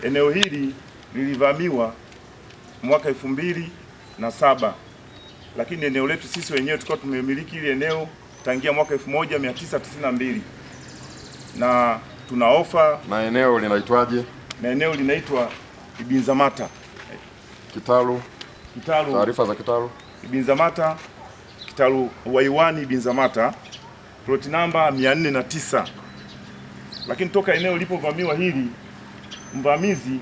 Eneo hili lilivamiwa mwaka 2007, lakini eneo letu sisi wenyewe tulikuwa tumemiliki ile eneo tangia mwaka 1992 na tuna ofa. Na eneo linaitwaje? Na eneo linaitwa Ibinzamata. Kitalu. Taarifa za kitalu. Ibinzamata, kitalu Waiwani Ibinzamata, plot namba 409. Lakini toka eneo lipovamiwa hili, mvamizi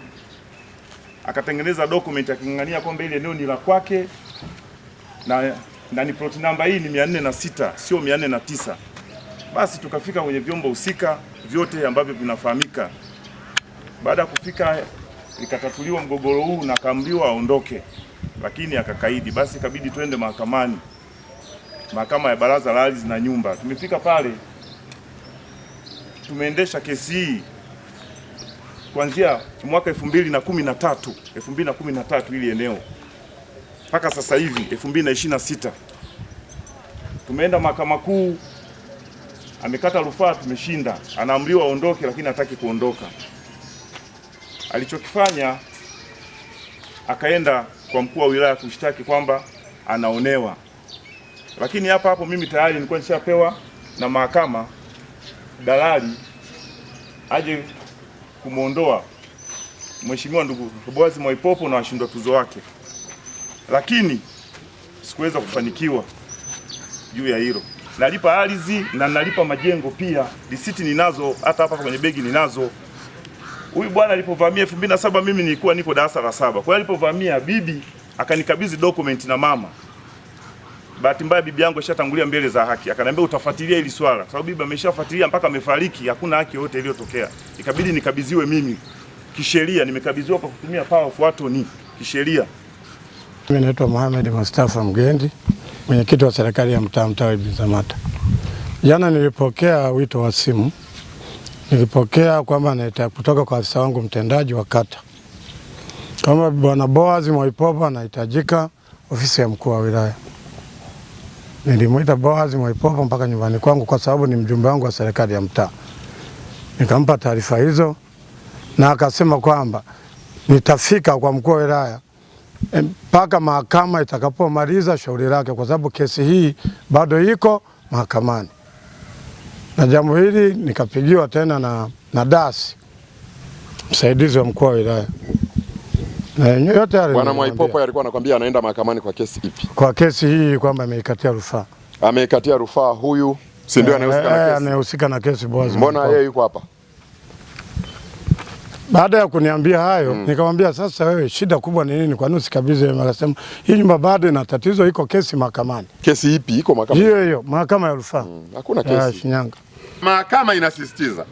akatengeneza document aking'ang'ania kwamba ile eneo ni la kwake na ni plot namba hii ni 406 sio 409. Basi tukafika kwenye vyombo husika vyote ambavyo vinafahamika. Baada ya kufika ikatatuliwa mgogoro huu na kaambiwa aondoke, lakini akakaidi. Basi ikabidi twende mahakamani, mahakama ya Baraza la Ardhi na Nyumba. Tumefika pale, tumeendesha kesi hii kuanzia mwaka 2013 ili eneo mpaka sasa hivi 2026. Tumeenda mahakama kuu, amekata rufaa, tumeshinda. Anaamriwa aondoke, lakini hataki kuondoka. Alichokifanya, akaenda kwa mkuu wa wilaya kushtaki kwamba anaonewa. Lakini hapo mimi tayari nilikuwa nishapewa na mahakama dalali aje kumuondoa Mheshimiwa ndugu Boaz Mwaipopo na washindwa tuzo wake, lakini sikuweza kufanikiwa juu ya hilo. Nalipa ardhi na nalipa majengo pia, risiti ninazo, hata hapa kwenye begi ninazo. Huyu bwana alipovamia 2007 mimi nilikuwa niko darasa la 7. Kwa hiyo alipovamia bibi akanikabidhi document na mama. Bahati mbaya bibi yangu ashatangulia mbele za haki. Akaniambia utafuatilia hili swala. Sababu bibi ameshafuatilia mpaka amefariki, hakuna haki yote iliyotokea. Ikabidi nikabidhiwe mimi kisheria, nimekabidhiwa kwa kutumia power of attorney kisheria. Mimi naitwa Mohamed Mustafa Mgendi, mwenyekiti wa serikali ya mtaa wa Ibinzamata. Jana nilipokea wito wa simu. Nilipokea kwamba naita kutoka kwa afisa wangu mtendaji wa kata kama bwana Boaz Mwaipopo anahitajika ofisi ya mkuu wa wilaya. Nilimuita Boaz Mwaipopo mpaka nyumbani kwangu kwa sababu ni mjumbe wangu wa serikali ya mtaa. Nikampa taarifa hizo na akasema kwamba nitafika kwa mkuu wa wilaya mpaka mahakama itakapomaliza shauri lake, kwa sababu kesi hii bado iko mahakamani. Na jambo hili nikapigiwa tena na dasi msaidizi wa mkuu wa wilaya. Na yote yale Bwana Mwaipopo alikuwa anakuambia anaenda mahakamani kwa kesi ipi? Kwa kesi hii kwamba ameikatia rufaa. Ameikatia rufaa huyu, si ndio anayehusika na kesi? Anayehusika na kesi Boaz. Mbona yeye yuko hapa? Baada ya kuniambia hayo, nikamwambia sasa wewe shida kubwa ni nini? Kwa nini usikabidhi? Akasema hii nyumba bado ina tatizo, iko kesi mahakamani. Kesi ipi iko mahakamani? Hiyo mahakama ya rufaa. Hakuna kesi Shinyanga. Mahakama inasisitiza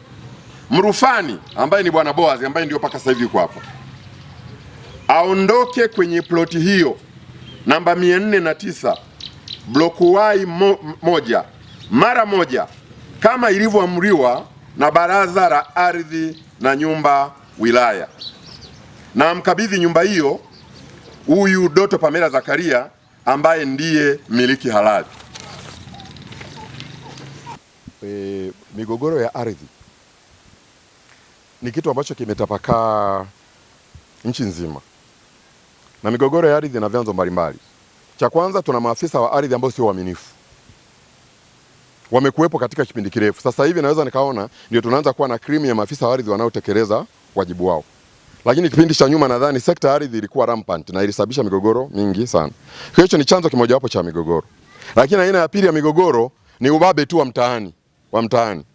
mrufani ambaye ni bwana Boaz ambaye ndio paka sasa hivi yuko hapa aondoke kwenye ploti hiyo namba 409 block Y moja mara moja kama ilivyoamriwa na Baraza la Ardhi na Nyumba wilaya, na mkabidhi nyumba hiyo huyu Doto Pamela Zakaria ambaye ndiye miliki halali. Migogoro ya ardhi ni kitu ambacho kimetapakaa nchi nzima, na migogoro ya ardhi ina vyanzo mbalimbali. Cha kwanza, tuna maafisa wa ardhi ambao sio waaminifu, wamekuwepo katika kipindi kirefu. Sasa hivi naweza nikaona ndio tunaanza kuwa na krimu ya maafisa wa ardhi wanaotekeleza wajibu wao, lakini kipindi cha nyuma nadhani sekta ya ardhi ilikuwa rampant na ilisababisha migogoro mingi sana. Kwa hiyo ni chanzo kimojawapo cha migogoro. Lakini aina ya pili ya migogoro ni ubabe tu wa mtaani,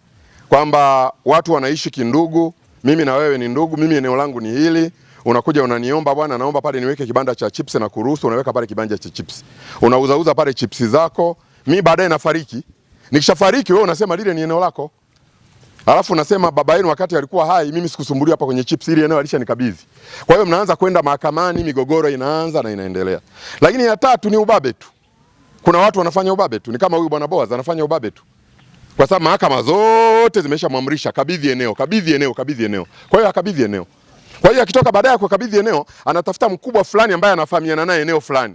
kwamba watu wanaishi kindugu, mimi na wewe ni ndugu, mimi eneo langu ni hili, unakuja unaniomba bwana, naomba pale niweke kibanda cha chips na kuruhusu, unaweka pale kibanda cha chips, unauzauza pale chips zako, mimi baadaye nafariki. Nikishafariki wewe unasema lile ni eneo lako, alafu unasema baba yenu wakati alikuwa hai mimi sikusumbulia hapa kwenye chips, ile eneo alishanikabidhi. Kwa hiyo mnaanza kwenda mahakamani, migogoro inaanza na inaendelea. Lakini ya tatu ni ubabe tu. Kuna watu wanafanya ubabe tu, ni kama huyu bwana Boaz anafanya ubabe tu, kwa sababu mahakama zote zimeshamwamrisha kabidhi eneo. Kwa hiyo akabidhi eneo. Kwa hiyo akitoka baadaye kukabidhi eneo, anatafuta mkubwa fulani ambaye anafahamiana naye eneo fulani.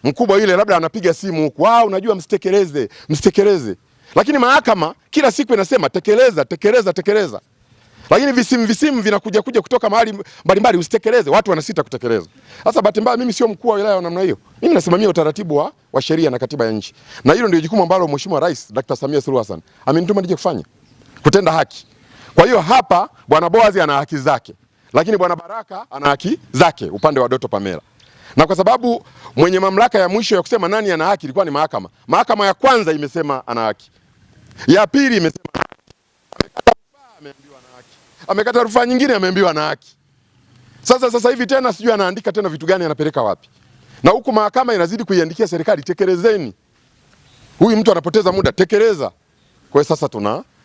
Mkubwa yule labda anapiga simu huku, unajua msitekeleze. Lakini mahakama kila siku inasema tekeleza. Lakini visimu vinakuja kutoka mahali mbalimbali usitekeleze, watu wanasita kutekeleza. Sasa bahati mbaya mimi sio mkuu wa wilaya wa namna hiyo. Mimi nasimamia utaratibu wa sheria na katiba ya nchi. Na hilo ndio jukumu ambalo Mheshimiwa Rais Dr. Samia Suluhu Hassan amenituma nije kufanya, kutenda haki. Kwa hiyo hapa Bwana Boaz ana haki zake, lakini Bwana Baraka ana haki zake upande wa Doto Pamela. Na kwa sababu mwenye mamlaka ya mwisho ya kusema nani ana haki ilikuwa ni mahakama. Mahakama ya kwanza imesema ana haki. Ya pili imesema amekata rufaa nyingine ameambiwa na haki. Sasa hivi tena sijui anaandika tena vitu gani, anapeleka wapi? Na huku mahakama inazidi kuiandikia serikali, tekelezeni. Huyu mtu anapoteza muda, tekeleza. Kwa hiyo sasa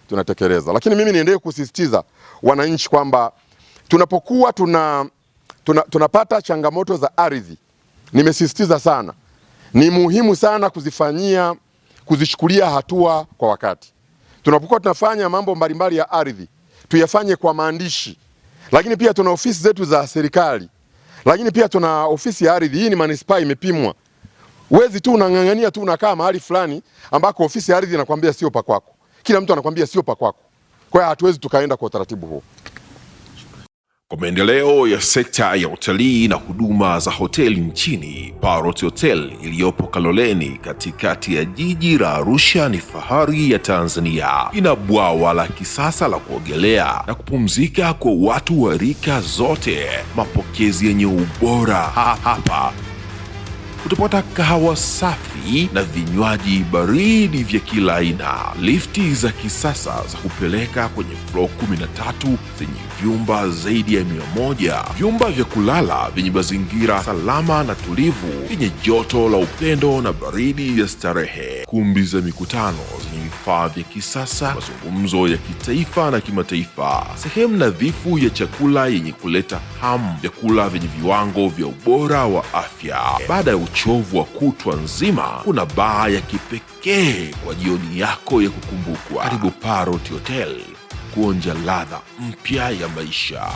tunatekeleza. Lakini mimi niendelee kusisitiza wananchi kwamba tunapokuwa tunapata changamoto za ardhi, nimesisitiza sana, ni muhimu sana kuzichukulia hatua kwa wakati. Tunapokuwa tunafanya mambo mbalimbali ya ardhi, tuyafanye kwa maandishi. Lakini pia tuna ofisi zetu za serikali. Lakini pia tuna ofisi ya ardhi. Hii ni manispaa imepimwa. Uwezi tu unang'ang'ania tu unakaa mahali fulani ambako ofisi ya ardhi inakwambia sio pa kwako. Kila mtu anakwambia sio pa kwako. Kwa hiyo hatuwezi tukaenda kwa utaratibu huo. Kwa maendeleo ya sekta ya utalii na huduma za hoteli nchini, Parrot Hotel iliyopo Kaloleni katikati ya jiji la Arusha ni fahari ya Tanzania. Ina bwawa la kisasa la kuogelea na kupumzika kwa watu wa rika zote, mapokezi yenye ubora. Hapa utapata kahawa safi na vinywaji baridi vya kila aina, lifti za kisasa za kupeleka kwenye floor 13 zenye vyumba zaidi ya 100, vyumba vya kulala vyenye mazingira salama na tulivu, vyenye joto la upendo na baridi ya starehe, kumbi za mikutano zenye vifaa vya kisasa, mazungumzo ya kitaifa na kimataifa, sehemu nadhifu ya chakula yenye kuleta hamu, vyakula vyenye viwango vya ubora wa afya. Baada ya uchovu wa kutwa nzima, kuna baa ya kipekee kwa jioni yako ya kukumbukwa. Karibu Parrot Hotel kuonja ladha mpya ya maisha.